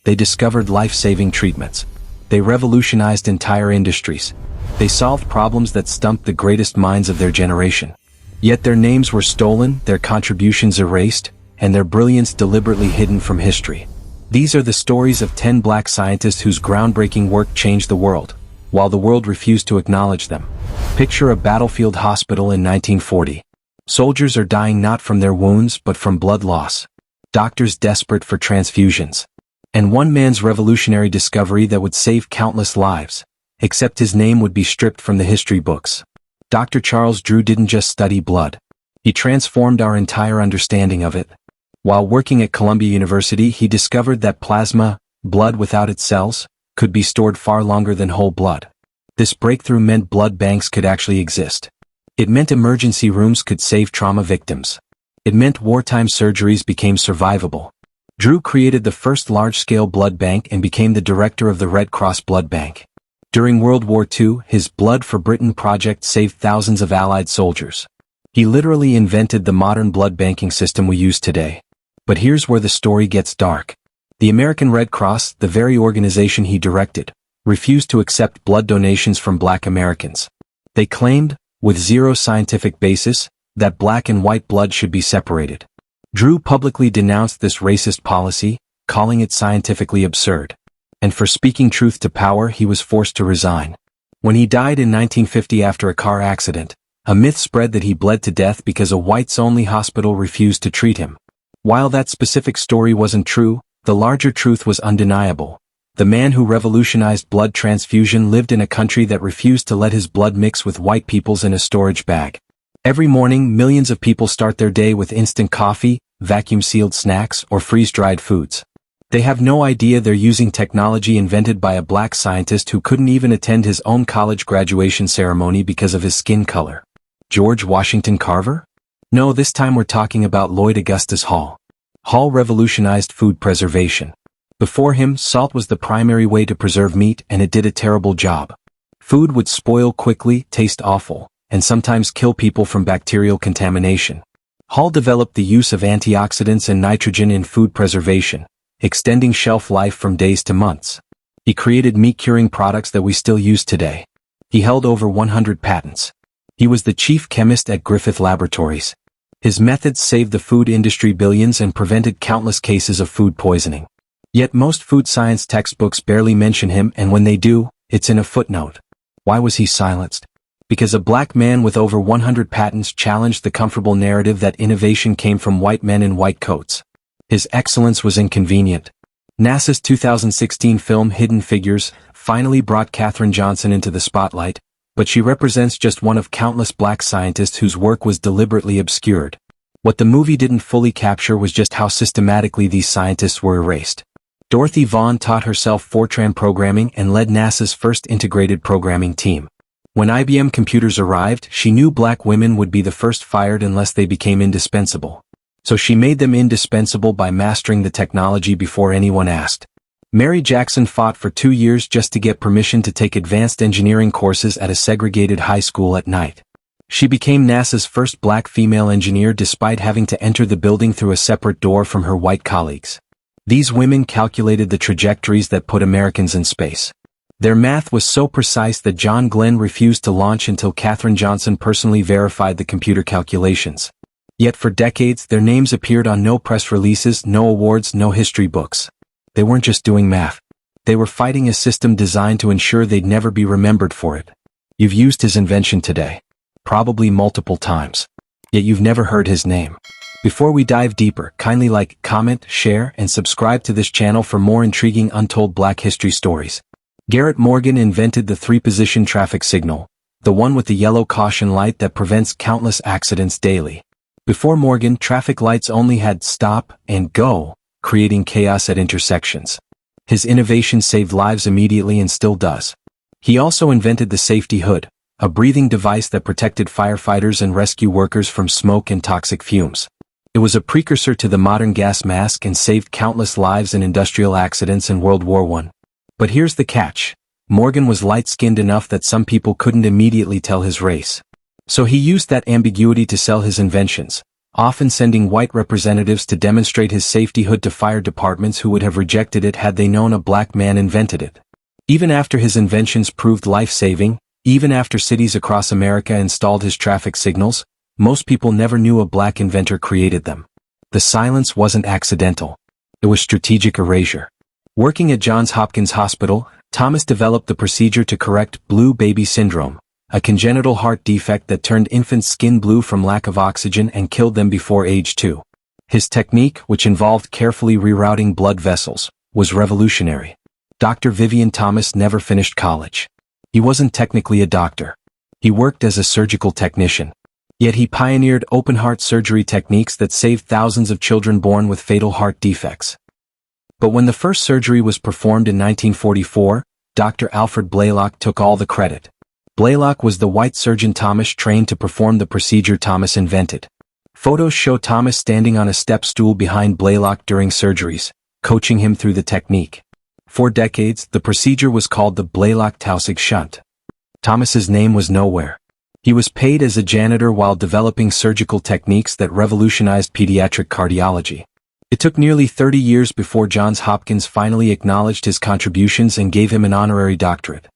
They discovered life-saving treatments. They revolutionized entire industries. They solved problems that stumped the greatest minds of their generation. Yet their names were stolen, their contributions erased, and their brilliance deliberately hidden from history. These are the stories of 10 black scientists whose groundbreaking work changed the world, while the world refused to acknowledge them. Picture a battlefield hospital in 1940. Soldiers are dying not from their wounds but from blood loss. Doctors desperate for transfusions. And one man's revolutionary discovery that would save countless lives, except his name would be stripped from the history books. Dr. Charles Drew didn't just study blood. He transformed our entire understanding of it. While working at Columbia University, he discovered that plasma, blood without its cells, could be stored far longer than whole blood. This breakthrough meant blood banks could actually exist. It meant emergency rooms could save trauma victims. It meant wartime surgeries became survivable. Drew created the first large-scale blood bank and became the director of the Red Cross Blood Bank. During World War II, his Blood for Britain project saved thousands of Allied soldiers. He literally invented the modern blood banking system we use today. But here's where the story gets dark. The American Red Cross, the very organization he directed, refused to accept blood donations from black Americans. They claimed, with zero scientific basis, that black and white blood should be separated. Drew publicly denounced this racist policy, calling it scientifically absurd. And for speaking truth to power, he was forced to resign. When he died in 1950 after a car accident, a myth spread that he bled to death because a whites-only hospital refused to treat him. While that specific story wasn't true, the larger truth was undeniable. The man who revolutionized blood transfusion lived in a country that refused to let his blood mix with white people's in a storage bag. Every morning, millions of people start their day with instant coffee, vacuum-sealed snacks, or freeze-dried foods. They have no idea they're using technology invented by a black scientist who couldn't even attend his own college graduation ceremony because of his skin color. George Washington Carver? No, this time we're talking about Lloyd Augustus Hall. Hall revolutionized food preservation. Before him, salt was the primary way to preserve meat, and it did a terrible job. Food would spoil quickly, taste awful, and sometimes kill people from bacterial contamination. Hall developed the use of antioxidants and nitrogen in food preservation, extending shelf life from days to months. He created meat-curing products that we still use today. He held over 100 patents. He was the chief chemist at Griffith Laboratories. His methods saved the food industry billions and prevented countless cases of food poisoning. Yet most food science textbooks barely mention him, and when they do, it's in a footnote. Why was he silenced? Because a black man with over 100 patents challenged the comfortable narrative that innovation came from white men in white coats. His excellence was inconvenient. NASA's 2016 film Hidden Figures finally brought Katherine Johnson into the spotlight, but she represents just one of countless black scientists whose work was deliberately obscured. What the movie didn't fully capture was just how systematically these scientists were erased. Dorothy Vaughan taught herself Fortran programming and led NASA's first integrated programming team. When IBM computers arrived, she knew black women would be the first fired unless they became indispensable. So she made them indispensable by mastering the technology before anyone asked. Mary Jackson fought for 2 years just to get permission to take advanced engineering courses at a segregated high school at night. She became NASA's first black female engineer despite having to enter the building through a separate door from her white colleagues. These women calculated the trajectories that put Americans in space. Their math was so precise that John Glenn refused to launch until Katherine Johnson personally verified the computer calculations. Yet for decades, their names appeared on no press releases, no awards, no history books. They weren't just doing math. They were fighting a system designed to ensure they'd never be remembered for it. You've used his invention today. Probably multiple times. Yet you've never heard his name. Before we dive deeper, kindly like, comment, share, and subscribe to this channel for more intriguing untold black history stories. Garrett Morgan invented the 3-position traffic signal, the one with the yellow caution light that prevents countless accidents daily. Before Morgan, traffic lights only had stop and go, creating chaos at intersections. His innovation saved lives immediately and still does. He also invented the safety hood, a breathing device that protected firefighters and rescue workers from smoke and toxic fumes. It was a precursor to the modern gas mask and saved countless lives in industrial accidents in World War I. But here's the catch. Morgan was light-skinned enough that some people couldn't immediately tell his race. So he used that ambiguity to sell his inventions, often sending white representatives to demonstrate his safety hood to fire departments who would have rejected it had they known a black man invented it. Even after his inventions proved life-saving, even after cities across America installed his traffic signals, most people never knew a black inventor created them. The silence wasn't accidental. It was strategic erasure. Working at Johns Hopkins Hospital, Thomas developed the procedure to correct blue baby syndrome, a congenital heart defect that turned infants' skin blue from lack of oxygen and killed them before age 2. His technique, which involved carefully rerouting blood vessels, was revolutionary. Dr. Vivian Thomas never finished college. He wasn't technically a doctor. He worked as a surgical technician. Yet he pioneered open-heart surgery techniques that saved thousands of children born with fatal heart defects. But when the first surgery was performed in 1944, Dr. Alfred Blalock took all the credit. Blalock was the white surgeon Thomas trained to perform the procedure Thomas invented. Photos show Thomas standing on a step stool behind Blalock during surgeries, coaching him through the technique. For decades, the procedure was called the Blalock-Taussig shunt. Thomas's name was nowhere. He was paid as a janitor while developing surgical techniques that revolutionized pediatric cardiology. It took nearly 30 years before Johns Hopkins finally acknowledged his contributions and gave him an honorary doctorate.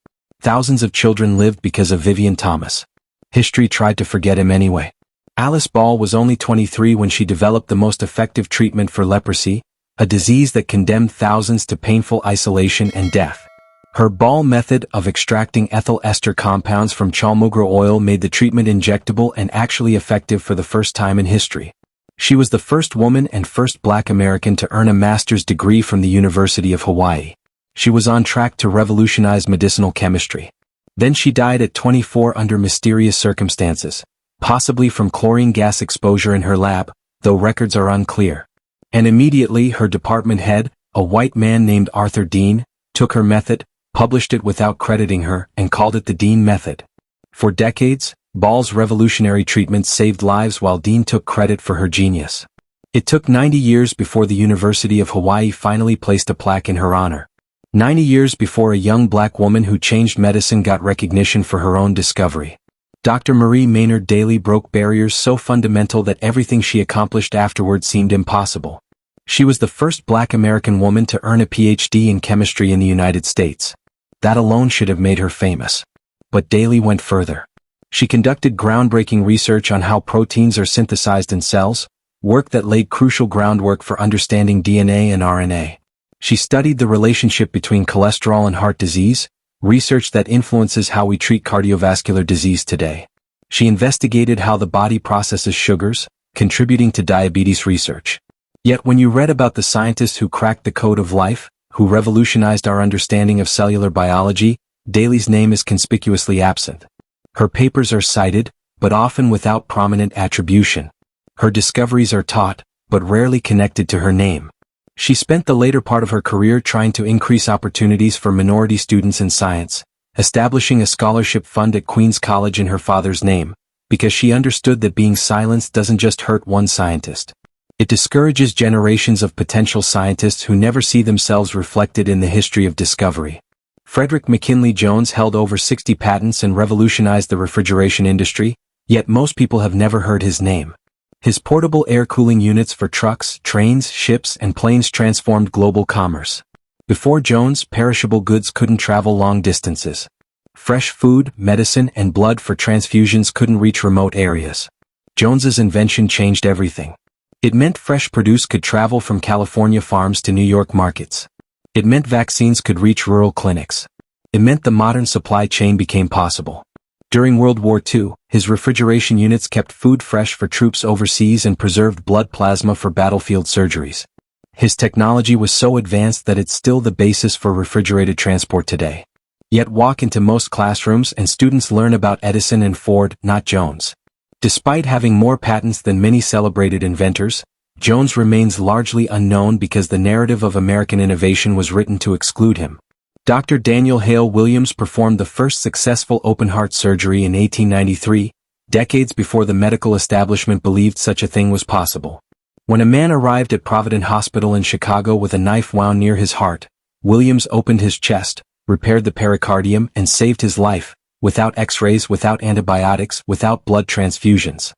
Thousands of children lived because of Vivian Thomas. History tried to forget him anyway. Alice Ball was only 23 when she developed the most effective treatment for leprosy, a disease that condemned thousands to painful isolation and death. Her Ball method of extracting ethyl ester compounds from chalmogro oil made the treatment injectable and actually effective for the first time in history. She was the first woman and first black American to earn a master's degree from the University of Hawaii. She was on track to revolutionize medicinal chemistry. Then she died at 24 under mysterious circumstances, possibly from chlorine gas exposure in her lab, though records are unclear. And immediately her department head, a white man named Arthur Dean, took her method, published it without crediting her, and called it the Dean method. For decades, Ball's revolutionary treatments saved lives while Dean took credit for her genius. It took 90 years before the University of Hawaii finally placed a plaque in her honor. 90 years before a young black woman who changed medicine got recognition for her own discovery. Dr. Marie Maynard Daly broke barriers so fundamental that everything she accomplished afterward seemed impossible. She was the first black American woman to earn a PhD in chemistry in the United States. That alone should have made her famous. But Daly went further. She conducted groundbreaking research on how proteins are synthesized in cells, work that laid crucial groundwork for understanding DNA and RNA. She studied the relationship between cholesterol and heart disease, research that influences how we treat cardiovascular disease today. She investigated how the body processes sugars, contributing to diabetes research. Yet when you read about the scientists who cracked the code of life, who revolutionized our understanding of cellular biology, Daly's name is conspicuously absent. Her papers are cited, but often without prominent attribution. Her discoveries are taught, but rarely connected to her name. She spent the later part of her career trying to increase opportunities for minority students in science, establishing a scholarship fund at Queen's College in her father's name, because she understood that being silenced doesn't just hurt one scientist. It discourages generations of potential scientists who never see themselves reflected in the history of discovery. Frederick McKinley Jones held over 60 patents and revolutionized the refrigeration industry, yet most people have never heard his name. His portable air cooling units for trucks, trains, ships, and planes transformed global commerce. Before Jones, perishable goods couldn't travel long distances. Fresh food, medicine, and blood for transfusions couldn't reach remote areas. Jones's invention changed everything. It meant fresh produce could travel from California farms to New York markets. It meant vaccines could reach rural clinics. It meant the modern supply chain became possible. During World War II, his refrigeration units kept food fresh for troops overseas and preserved blood plasma for battlefield surgeries. His technology was so advanced that it's still the basis for refrigerated transport today. Yet walk into most classrooms and students learn about Edison and Ford, not Jones. Despite having more patents than many celebrated inventors, Jones remains largely unknown because the narrative of American innovation was written to exclude him. Dr. Daniel Hale Williams performed the first successful open-heart surgery in 1893, decades before the medical establishment believed such a thing was possible. When a man arrived at Providence Hospital in Chicago with a knife wound near his heart, Williams opened his chest, repaired the pericardium, and saved his life, without x-rays, without antibiotics, without blood transfusions.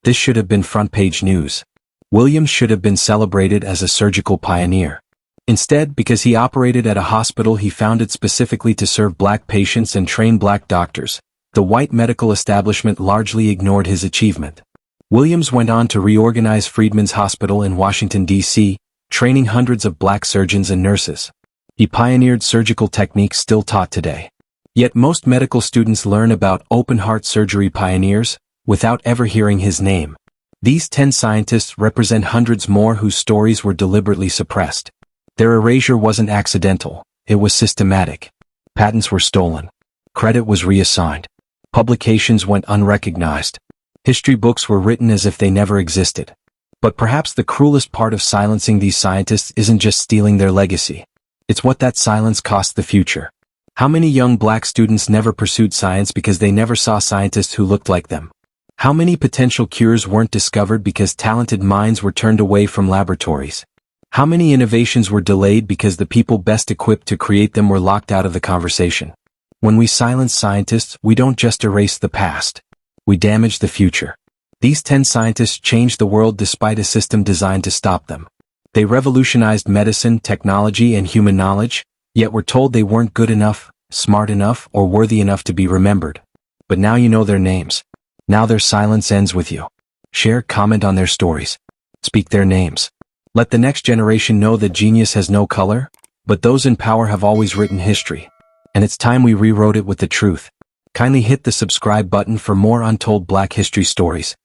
This should have been front-page news. Williams should have been celebrated as a surgical pioneer. Instead, because he operated at a hospital he founded specifically to serve black patients and train black doctors, the white medical establishment largely ignored his achievement. Williams went on to reorganize Freedman's Hospital in Washington, D.C., training hundreds of black surgeons and nurses. He pioneered surgical techniques still taught today. Yet most medical students learn about open-heart surgery pioneers without ever hearing his name. These 10 scientists represent hundreds more whose stories were deliberately suppressed. Their erasure wasn't accidental, it was systematic. Patents were stolen. Credit was reassigned. Publications went unrecognized. History books were written as if they never existed. But perhaps the cruelest part of silencing these scientists isn't just stealing their legacy. It's what that silence cost the future. How many young black students never pursued science because they never saw scientists who looked like them? How many potential cures weren't discovered because talented minds were turned away from laboratories? How many innovations were delayed because the people best equipped to create them were locked out of the conversation? When we silence scientists, we don't just erase the past. We damage the future. These 10 scientists changed the world despite a system designed to stop them. They revolutionized medicine, technology, and human knowledge, yet were told they weren't good enough, smart enough, or worthy enough to be remembered. But now you know their names. Now their silence ends with you. Share, comment on their stories. Speak their names. Let the next generation know that genius has no color, but those in power have always written history. And it's time we rewrote it with the truth. Kindly hit the subscribe button for more untold Black history stories.